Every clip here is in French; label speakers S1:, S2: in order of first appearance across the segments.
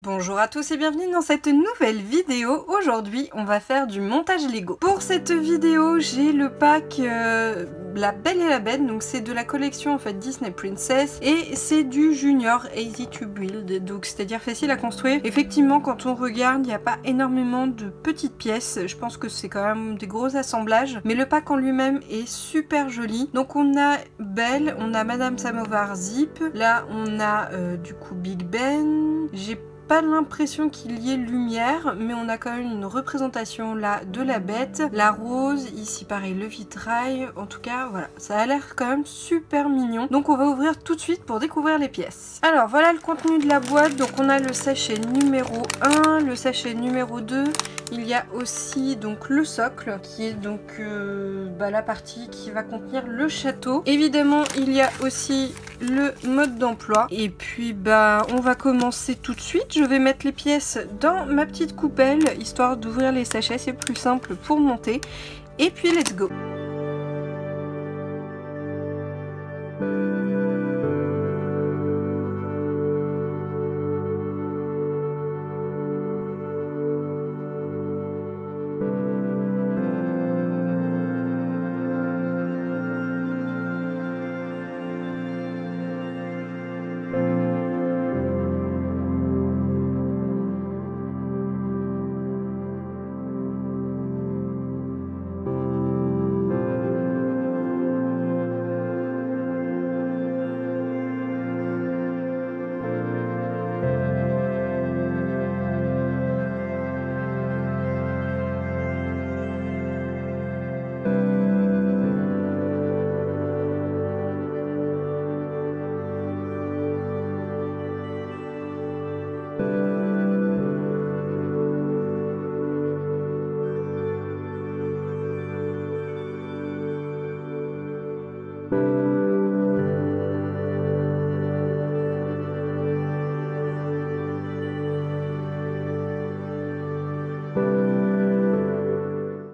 S1: Bonjour à tous et bienvenue dans cette nouvelle vidéo. Aujourd'hui on va faire du montage Lego. Pour cette vidéo j'ai le pack La Belle et la Bête, donc c'est de la collection en fait Disney Princess et c'est du Junior Easy to Build, donc c'est à dire facile à construire. Effectivement quand on regarde il n'y a pas énormément de petites pièces, je pense que c'est quand même des gros assemblages, mais le pack en lui-même est super joli. Donc on a Belle, on a Madame Samovar Zip, là on a du coup Big Ben, j'ai pas l'impression qu'il y ait lumière, mais on a quand même une représentation là de la bête, la rose, ici pareil le vitrail, en tout cas voilà, ça a l'air quand même super mignon. Donc on va ouvrir tout de suite pour découvrir les pièces. Alors voilà le contenu de la boîte, donc on a le sachet numéro 1, le sachet numéro 2, il y a aussi donc le socle qui est donc la partie qui va contenir le château. Évidemment il y a aussi le mode d'emploi et puis on va commencer tout de suite. Je vais mettre les pièces dans ma petite coupelle histoire d'ouvrir les sachets, c'est plus simple pour monter. Et puis let's go.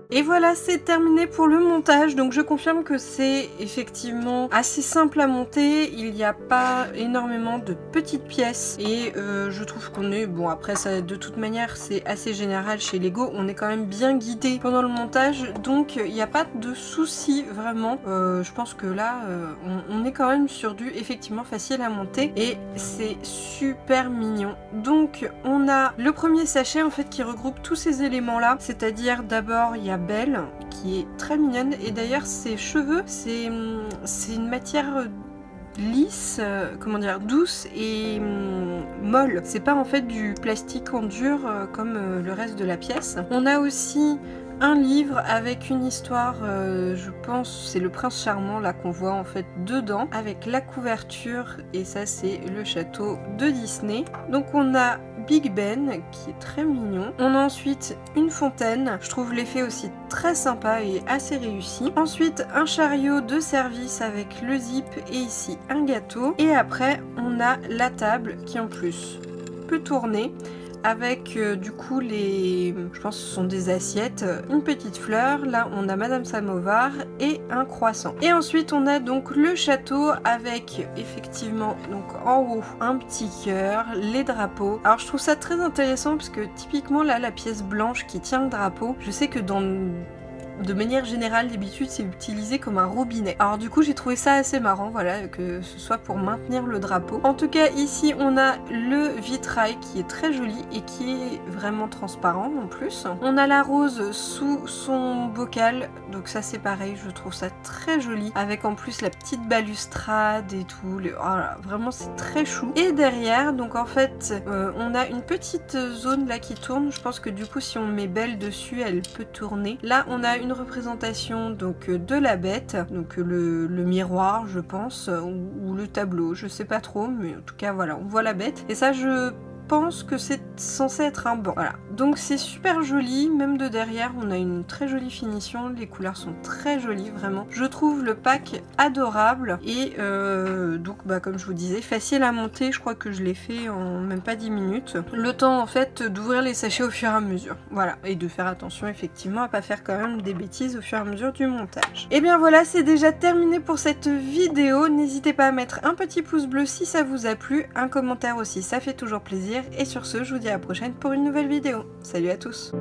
S1: Et voilà, c'est terminé pour le montage, donc je confirme que c'est effectivement assez simple à monter, il n'y a pas énormément de petites pièces et je trouve qu'on est, bon après ça de toute manière c'est assez général chez Lego, on est quand même bien guidé pendant le montage, donc il n'y a pas de souci vraiment, je pense que là on est quand même sur du effectivement facile à monter et c'est super mignon. Donc on a le premier sachet en fait qui regroupe tous ces éléments là, c'est-à-dire d'abord il y a Belle qui est très mignonne et d'ailleurs ses cheveux c'est une matière lisse, comment dire, douce et molle. C'est pas en fait du plastique en dur comme le reste de la pièce. On a aussi un livre avec une histoire, je pense c'est le prince charmant là qu'on voit en fait dedans avec la couverture et ça c'est le château de Disney. Donc on a Big Ben qui est très mignon. On a ensuite une fontaine, je trouve l'effet aussi très sympa et assez réussi. Ensuite un chariot de service avec le zip et ici un gâteau. Et après on a la table qui en plus peut tourner avec du coup je pense que ce sont des assiettes, une petite fleur, là on a Madame Samovar et un croissant. Et ensuite on a donc le château avec effectivement donc en haut un petit cœur, les drapeaux. Alors je trouve ça très intéressant parce que typiquement là la pièce blanche qui tient le drapeau, je sais que de manière générale, d'habitude, c'est utilisé comme un robinet. Alors du coup, j'ai trouvé ça assez marrant, voilà, que ce soit pour maintenir le drapeau. En tout cas, ici, on a le vitrail qui est très joli et qui est vraiment transparent en plus. On a la rose sous son bocal, donc ça c'est pareil, je trouve ça très joli, avec en plus la petite balustrade et tout. Voilà, vraiment c'est très chou. Et derrière, donc en fait, on a une petite zone là qui tourne. Je pense que du coup, si on met Belle dessus, elle peut tourner. Là, on a une représentation donc de la bête, donc le miroir je pense, ou le tableau, je sais pas trop, mais en tout cas voilà, on voit la bête. Et ça je pense que c'est censé être un banc. Voilà, donc c'est super joli, même de derrière on a une très jolie finition, les couleurs sont très jolies vraiment. Je trouve le pack adorable et donc comme je vous disais, facile à monter, je crois que je l'ai fait en même pas 10 minutes. Le temps en fait d'ouvrir les sachets au fur et à mesure, voilà, et de faire attention effectivement à pas faire quand même des bêtises au fur et à mesure du montage. Et bien voilà, c'est déjà terminé pour cette vidéo, n'hésitez pas à mettre un petit pouce bleu si ça vous a plu, un commentaire aussi, ça fait toujours plaisir. plaisir. Et sur ce, je vous dis à la prochaine pour une nouvelle vidéo. Salut à tous!